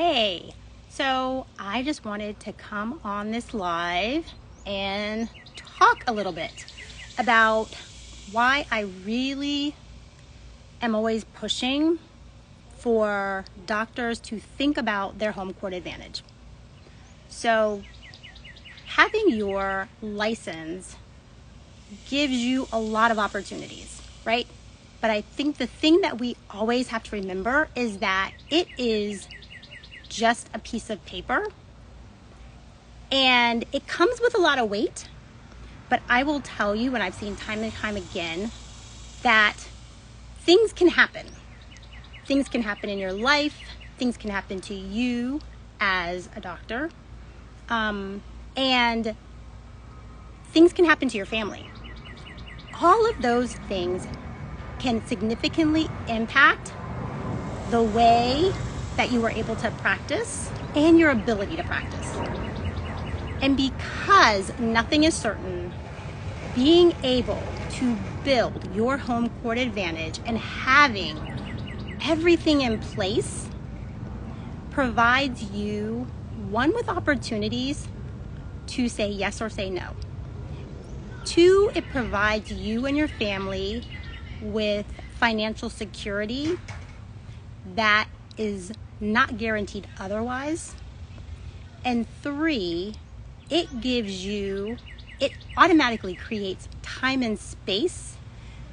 Hey, so I just wanted to come on this live and talk a little bit about why I really am always pushing for doctors to think about their home court advantage. So having your license gives you a lot of opportunities, right? But I think the thing that we always have to remember is that it is just a piece of paper and it comes with a lot of weight. But I will tell you, and I've seen time and time again, that things can happen. Things can happen in your life. Things can happen to you as a doctor. And things can happen to your family. All of those things can significantly impact the way that you are able to practice and your ability to practice. And because nothing is certain, being able to build your home court advantage and having everything in place provides you, one, with opportunities to say yes or say no. Two, it provides you and your family with financial security that is not guaranteed otherwise. And three, it automatically creates time and space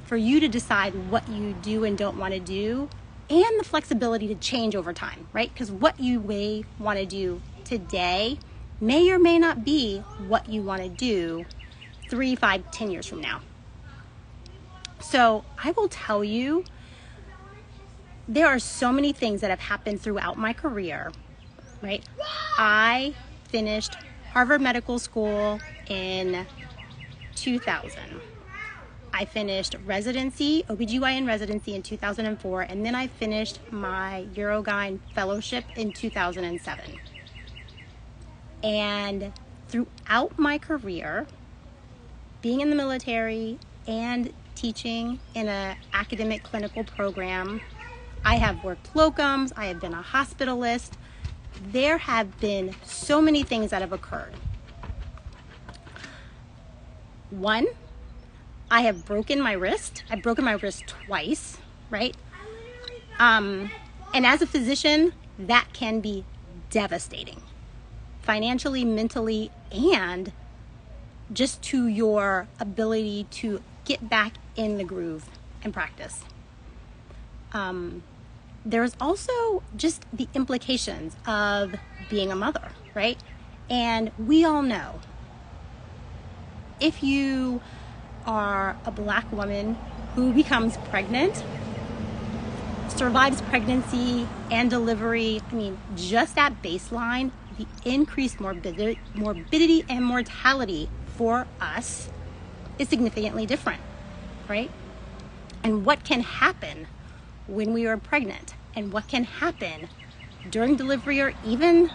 for you to decide what you do and don't want to do, and the flexibility to change over time, right? Because what you may want to do today may or may not be what you want to do 3, 5, 10 years from now. So I will tell you, there are so many things that have happened throughout my career, right? I finished Harvard Medical School in 2000. I finished residency, OBGYN residency in 2004, and then I finished my Urogyn fellowship in 2007. And throughout my career, being in the military and teaching in an academic clinical program, I have worked locums, I have been a hospitalist. There have been so many things that have occurred. One, I have broken my wrist. I've broken my wrist twice, right? And as a physician, that can be devastating, financially, mentally, and just to your ability to get back in the groove and practice. There's also just the implications of being a mother, right? And we all know, if you are a Black woman who becomes pregnant, survives pregnancy and delivery, just at baseline, the increased morbidity and mortality for us is significantly different, right? And what can happen when we are pregnant and what can happen during delivery or even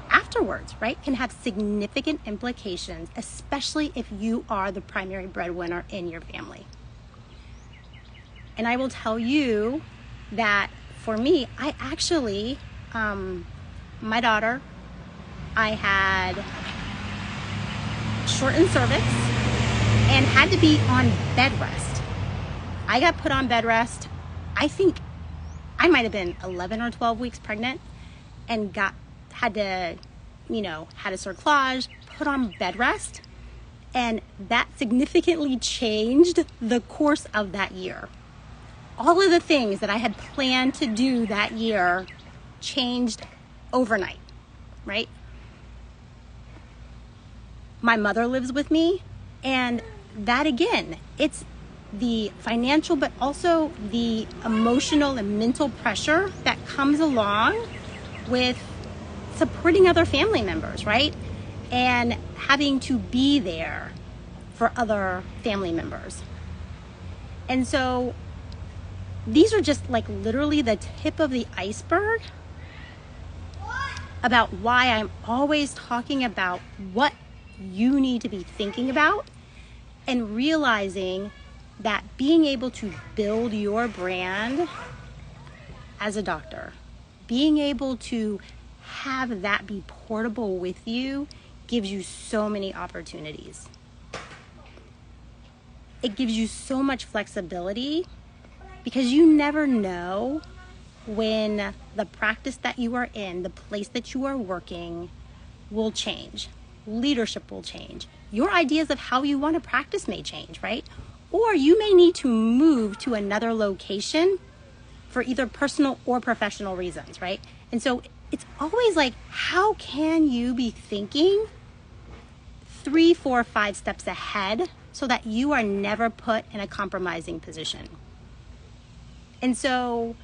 afterwards, right, can have significant implications, especially if you are the primary breadwinner in your family. And I will tell you that for me, I actually, my daughter, I had shortened cervix and had to be on bed rest. I got put on bed rest. I think I might have been 11 or 12 weeks pregnant and had a cerclage, put on bed rest, and that significantly changed the course of that year. All of the things that I had planned to do that year changed overnight, right? My mother lives with me, and that again, it's the financial, but also the emotional and mental pressure that comes along with supporting other family members, right? And having to be there for other family members. And so these are just like literally the tip of the iceberg about why I'm always talking about what you need to be thinking about and realizing that being able to build your brand as a doctor, being able to have that be portable with you gives you so many opportunities. It gives you so much flexibility because you never know when the practice that you are in, the place that you are working, will change. Leadership will change. Your ideas of how you want to practice may change, right? Or you may need to move to another location for either personal or professional reasons, right? And so it's always like, how can you be thinking 3, 4, 5 steps ahead so that you are never put in a compromising position? And so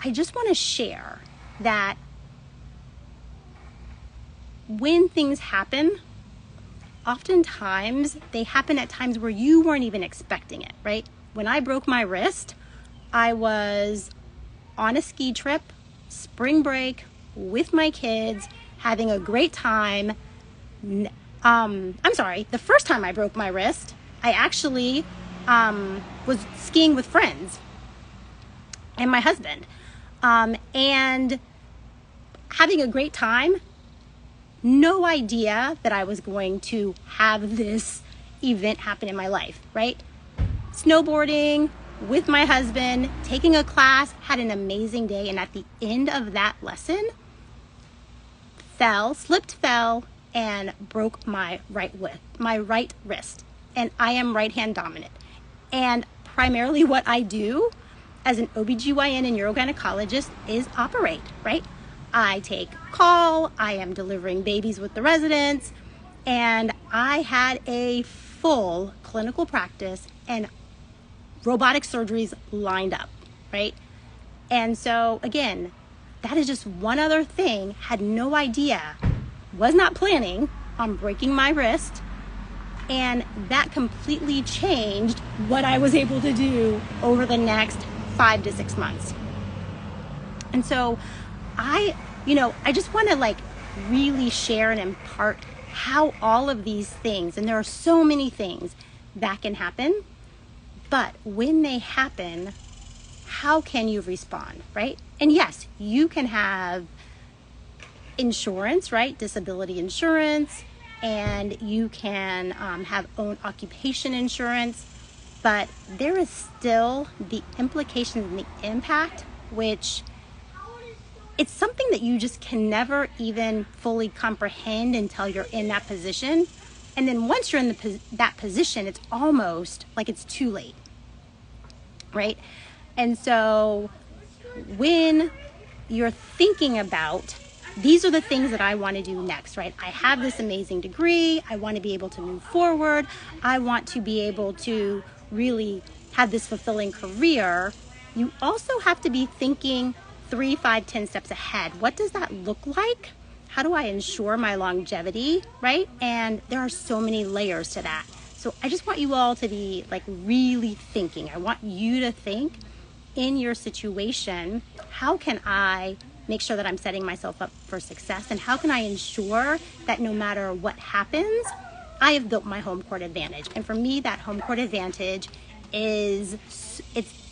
I just want to share that when things happen, oftentimes they happen at times where you weren't even expecting it, right? When I broke my wrist, I was on a ski trip, spring break, with my kids, having a great time. I'm sorry, the first time I broke my wrist, I actually was skiing with friends and my husband, and having a great time. No idea that I was going to have this event happen in my life, right? Snowboarding with my husband, taking a class, had an amazing day. And at the end of that lesson, slipped, fell, and broke my right wrist. And I am right hand dominant. And primarily what I do as an OBGYN and urogynecologist is operate, right? I take call, I am delivering babies with the residents, and I had a full clinical practice and robotic surgeries lined up, right? And so again, that is just one other thing. Had no idea, was not planning on breaking my wrist, and that completely changed what I was able to do over the next 5 to 6 months. And so I just want to really share and impart how all of these things, and there are so many things that can happen, but when they happen, how can you respond, right? And yes, you can have insurance, right? Disability insurance, and you can have own occupation insurance, but there is still the implications and the impact, which it's something that you just can never even fully comprehend until you're in that position. And then once you're in that position, it's almost like it's too late, right? And so when you're thinking about, these are the things that I want to do next, right? I have this amazing degree. I want to be able to move forward. I want to be able to really have this fulfilling career. You also have to be thinking 3, 5, 10 steps ahead. What does that look like? How do I ensure my longevity, right? And there are so many layers to that. So I just want you all to be really thinking. I want you to think in your situation, how can I make sure that I'm setting myself up for success? And how can I ensure that no matter what happens, I have built my home court advantage? And for me, that home court advantage is,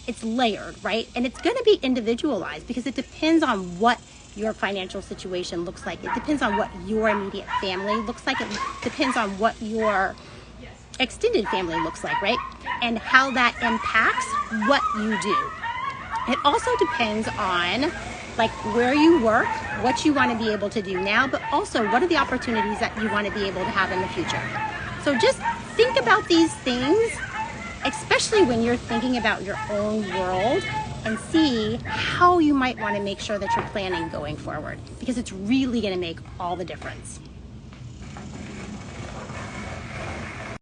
it's layered, right? And it's going to be individualized because it depends on what your financial situation looks like. It depends on what your immediate family looks like. It depends on what your extended family looks like, right? And how that impacts what you do. It also depends on where you work, what you want to be able to do now, but also what are the opportunities that you want to be able to have in the future. So just think about these things, especially when you're thinking about your own world, and see how you might want to make sure that you're planning going forward, because it's really going to make all the difference.